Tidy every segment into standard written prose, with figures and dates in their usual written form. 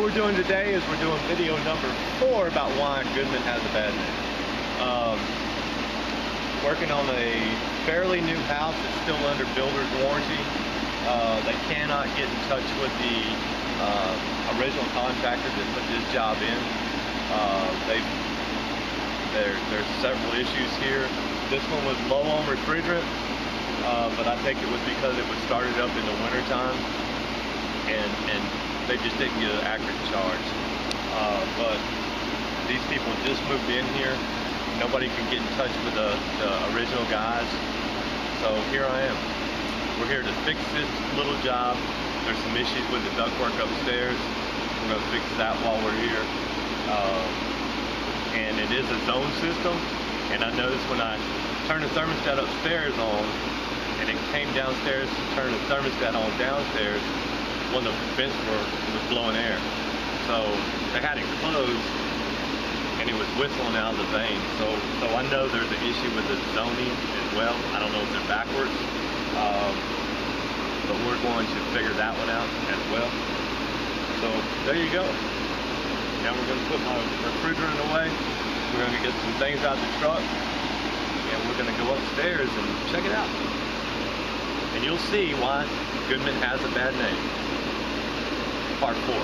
we're doing today is we're doing video number 4 about why Goodman has a bad name. Working on a fairly new house that's still under builder's warranty. They cannot get in touch with the original contractor that put this job in. There's several issues here. This one was low on refrigerant, but I think it was because it was started up in the winter time, and they just didn't get an accurate charge. But these people just moved in here. Nobody can get in touch with the original guys. So here I am. We're here to fix this little job. There's some issues with the ductwork upstairs. We're going to fix that while we're here. And it is a zone system. And I noticed when I turned the thermostat upstairs on, and it came downstairs to turn the thermostat on downstairs, one of the vents was blowing air. So they had it closed, and it was whistling out of the vane. So I know there's an issue with the zoning as well. I don't know if they're backwards, but we're going to figure that one out as well. So there you go. Now we're going to put my refrigerant away. We're going to get some things out of the truck, and we're going to go upstairs and check it out. And you'll see why Goodman has a bad name. Part 4.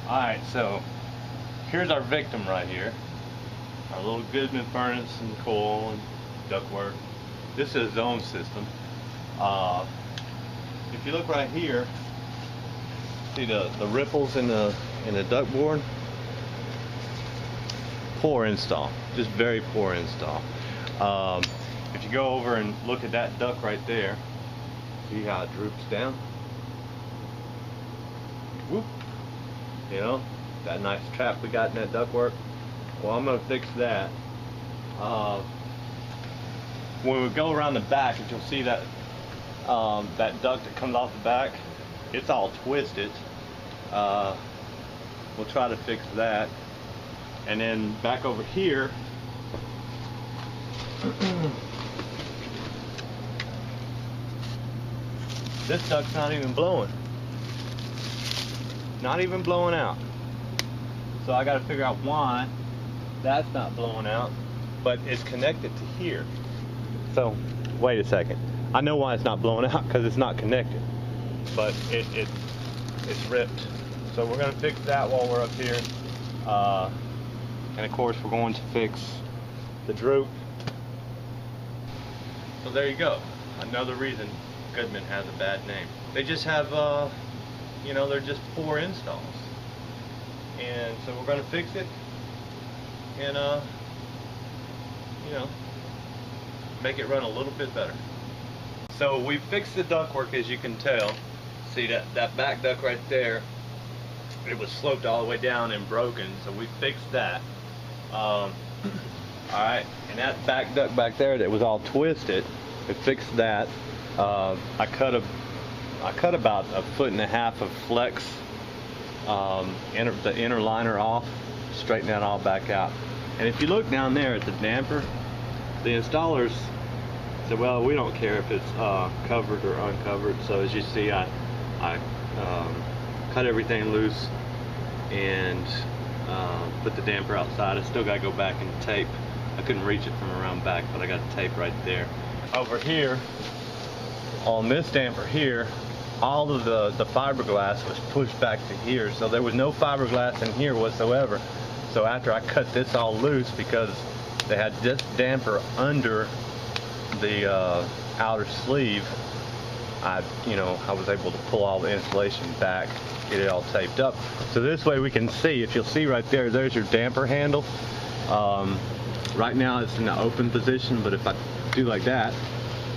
Alright, so here's our victim right here. Our little Goodman furnace and coil and ductwork. This is a zone system. If you look right here, see the ripples in the duct board? Poor install, just very poor install. If you go over and look at that duct right there, see how it droops down? Whoop. You know, that nice trap we got in that ductwork. Well, I'm going to fix that. When we go around the back, if you'll see that that duct that comes off the back, it's all twisted. We'll try to fix that. And then back over here, this duct's not even blowing. Not even blowing out. So I got to figure out why that's not blowing out, but it's connected to here. So wait a second. I know why it's not blowing out, because it's not connected, but it's ripped. So we're going to fix that while we're up here. And of course we're going to fix the droop. So there you go. Another reason Goodman has a bad name. They just have you know, they're just poor installs. And so we're going to fix it and you know, make it run a little bit better. So we fixed the ductwork, as you can tell. See that back duct right there, it was sloped all the way down and broken, so we fixed that. Alright, and that back duct back there that was all twisted, we fixed that. I cut about 1.5 foot of flex, the inner liner off, straighten that all back out. And if you look down there at the damper, the installers said, well, we don't care if it's covered or uncovered. So as you see, I cut everything loose and put the damper outside. I still got to go back and tape. I couldn't reach it from around back, but I got the tape right there. Over here, on this damper here, all of the fiberglass was pushed back to here, so there was no fiberglass in here whatsoever. So after I cut this all loose, because they had this damper under the outer sleeve, I was able to pull all the insulation back, get it all taped up. So this way we can see, if you'll see right there, there's your damper handle. Right now it's in the open position, but if I do like that,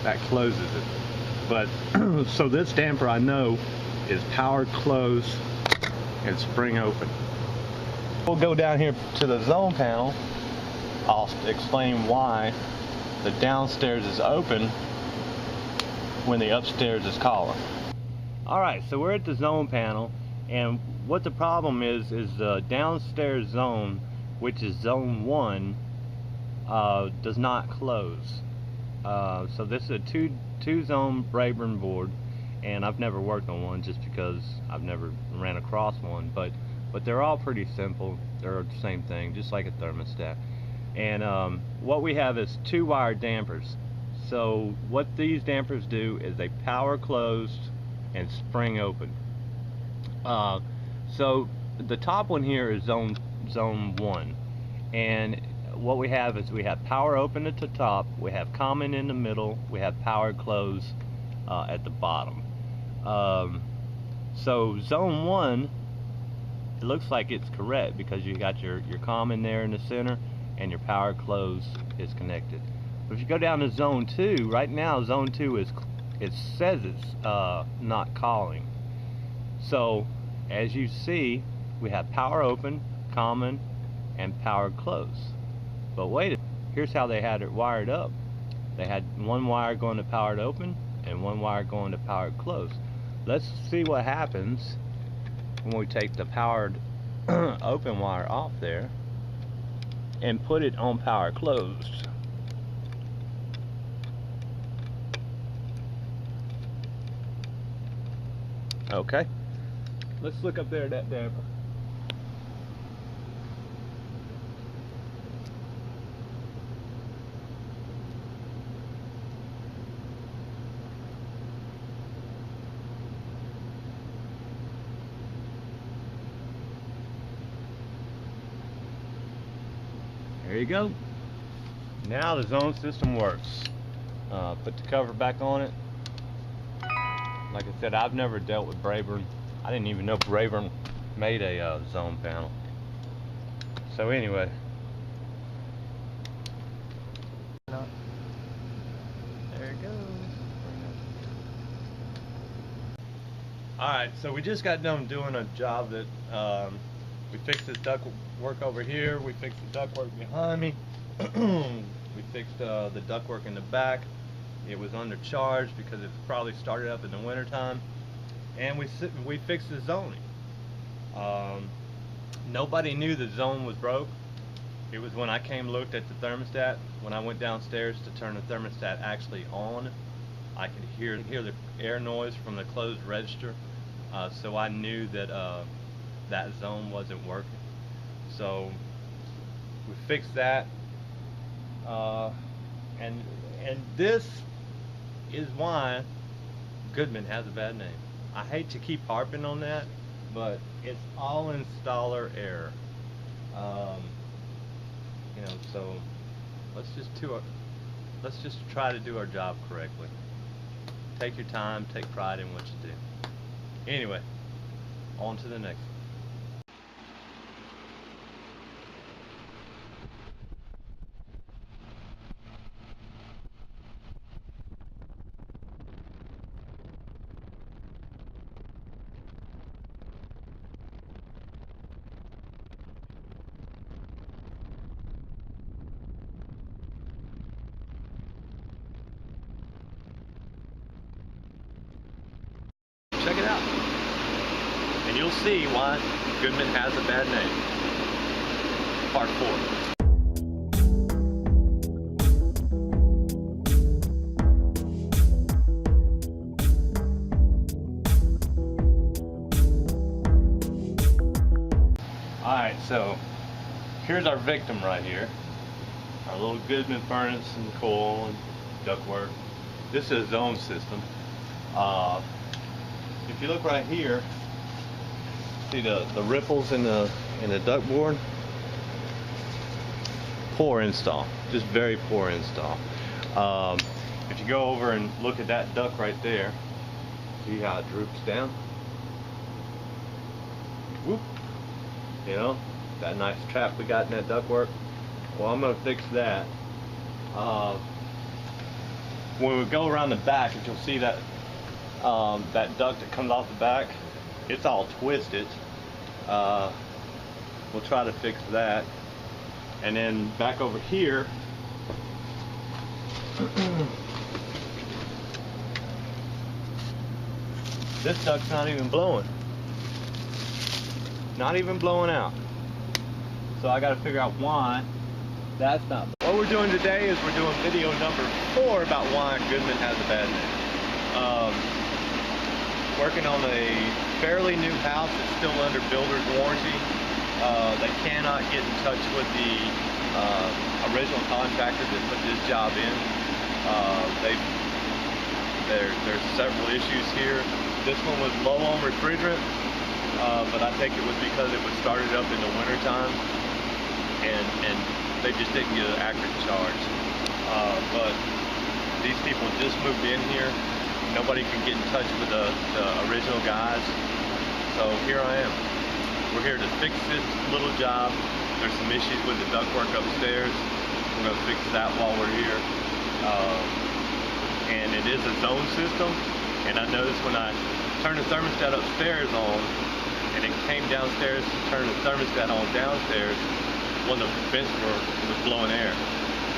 that closes it. But so this damper, I know, is powered closed and spring open. We'll go down here to the zone panel. I'll explain why the downstairs is open when the upstairs is calling. Alright, so we're at the zone panel, and what the problem is the downstairs zone which is zone 1, does not close. So this is a two zone Brayburn board, and I've never worked on one just because I've never ran across one, but they're all pretty simple. They're the same thing, just like a thermostat. And what we have is 2-wire dampers. So what these dampers do is they power closed and spring open. So the top one here is zone 1, and what we have is we have power open at the top, we have common in the middle, we have power close at the bottom. So zone 1, it looks like it's correct because you got your common there in the center and your power close is connected. But if you go down to zone 2, right now zone 2 it says it's not calling. So as you see, we have power open, common, and power close. But wait, here's how they had it wired up. They had one wire going to powered open and one wire going to powered close. Let's see what happens when we take the powered open wire off there and put it on power closed. Okay, let's look up there at that damper. There you go. Now the zone system works. Put the cover back on it. Like I said, I've never dealt with Brayburn. I didn't even know Brayburn made a zone panel. So anyway. There it goes. Alright, so we just got done doing a job that we fixed this duct work over here, we fixed the duct work behind me, we fixed the duct work in the back. It was undercharged because it probably started up in the winter time, and we fixed the zoning. Nobody knew the zone was broke. It was when I came looked at the thermostat. When I went downstairs to turn the thermostat actually on, I could hear the air noise from the closed register, so I knew that that zone wasn't working. So we fixed that, and this is why Goodman has a bad name. I hate to keep harping on that, but it's all installer error. You know, so let's just try to do our job correctly. Take your time, take pride in what you do. Anyway, on to the next one. Check it out, and you'll see why Goodman has a bad name. Part 4. Alright, so here's our victim right here. Our little Goodman furnace and coil and ductwork. This is a zone system. If you look right here, see the ripples in the duct board? Poor install, just very poor install. If you go over and look at that duct right there, see how it droops down? Whoop. You know, that nice trap we got in that duct work. Well, I'm going to fix that. When we go around the back, if you'll see that that duct that comes off the back, it's all twisted. We'll try to fix that. And then back over here, this duct's not even blowing. Not even blowing out. So I got to figure out why that's not. What we're doing today is we're doing video number 4 about why Goodman has a bad name. Working on a fairly new house that's still under builder's warranty. They cannot get in touch with the original contractor that put this job in. There's several issues here. This one was low on refrigerant, but I think it was because it was started up in the winter time, and they just didn't get an accurate charge. But these people just moved in here. Nobody can get in touch with the original guys. So here I am. We're here to fix this little job. There's some issues with the ductwork upstairs. We're going to fix that while we're here. And it is a zone system. And I noticed when I turned the thermostat upstairs on, and it came downstairs to turn the thermostat on downstairs, one of the vents was blowing air.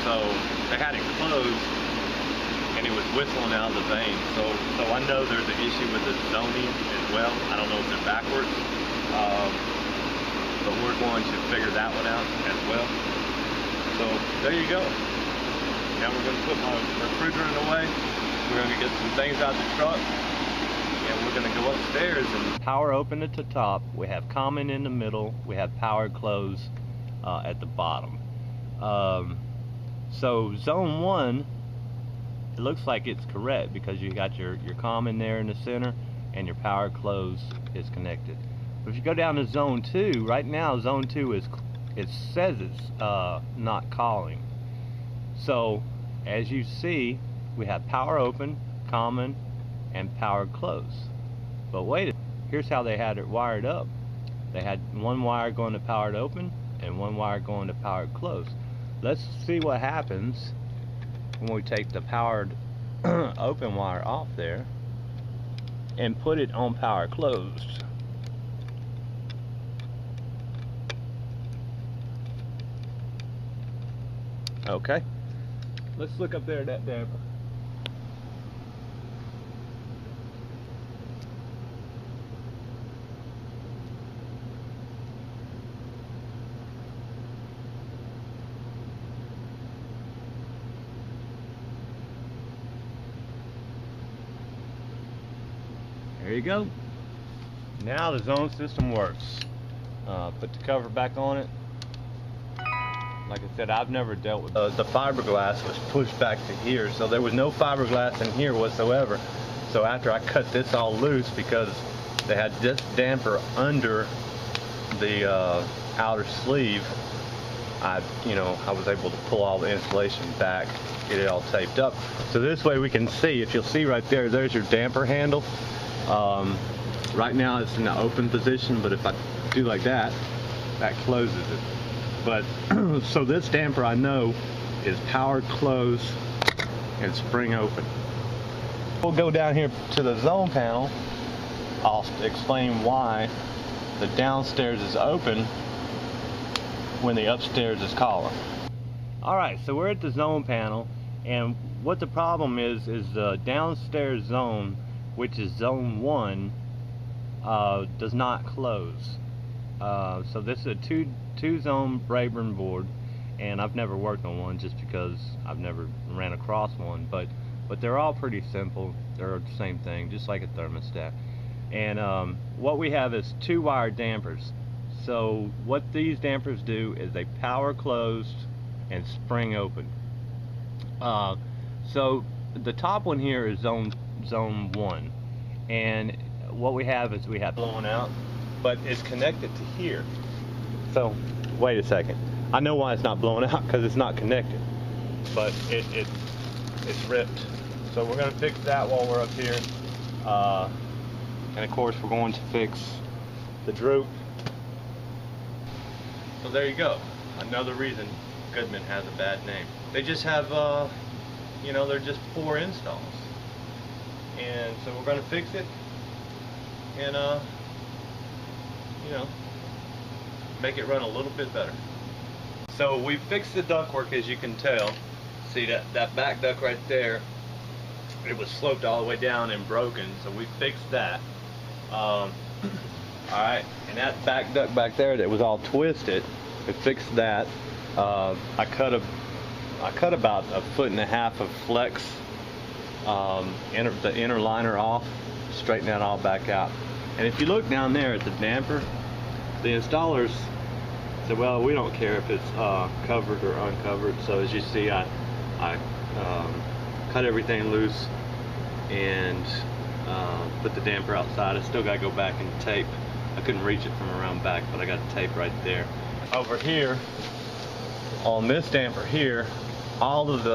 So they had it closed, and it was whistling out of the vane. So I know there's an issue with the zoning as well. I don't know if they're backwards, but we're going to figure that one out as well. So there you go. Now we're going to put my refrigerant away. We're going to get some things out of the truck, and we're going to go upstairs and power open at the top. We have common in the middle. We have power close at the bottom. So zone 1, it looks like it's correct because you got your common there in the center and your power close is connected. But if you go down to zone 2, right now zone 2 it says it's not calling. So as you see, we have power open, common, and power close. But wait, here's how they had it wired up. They had one wire going to powered open and one wire going to powered close. Let's see what happens when we take the powered open wire off there and put it on power closed. Okay, let's look up there at that damper. There you go. Now the zone system works. Put the cover back on it. Like I said, I've never dealt with the fiberglass was pushed back to here, so there was no fiberglass in here whatsoever. So after I cut this all loose, because they had this damper under the outer sleeve, I was able to pull all the insulation back, get it all taped up. So this way we can see, if you'll see right there, there's your damper handle. Right now it's in the open position, but if I do like that, that closes it. But so this damper I know is power close and spring open. We'll go down here to the zone panel. I'll explain why the downstairs is open when the upstairs is calling. Alright, so we're at the zone panel, and what the problem is the downstairs zone, which is zone 1, does not close. So this is a two zone Brayburn board, and I've never worked on one just because I've never ran across one, but they're all pretty simple. They're the same thing, just like a thermostat. And what we have is 2 wire dampers. So what these dampers do is they power closed and spring open. So the top one here is zone 1, and what we have is we have blowing out, but it's connected to here. So wait a second, I know why it's not blowing out, because it's not connected, but it's ripped. So we're going to fix that while we're up here, and of course we're going to fix the droop. So there you go, another reason Goodman has a bad name. They just have they're just poor installs, and so we're going to fix it and make it run a little bit better. So we fixed the ductwork, as you can tell. See that back duct right there, it was sloped all the way down and broken, so we fixed that. Alright, and that back duct back there that was all twisted, I fixed that. I cut about 1.5 feet of flex, the inner liner off, straighten that all back out. And if you look down there at the damper, the installers said, well, we don't care if it's covered or uncovered. So as you see, I cut everything loose and put the damper outside. I still got to go back and tape. I couldn't reach it from around back, but I got the tape right there. Over here, on this damper here, all of the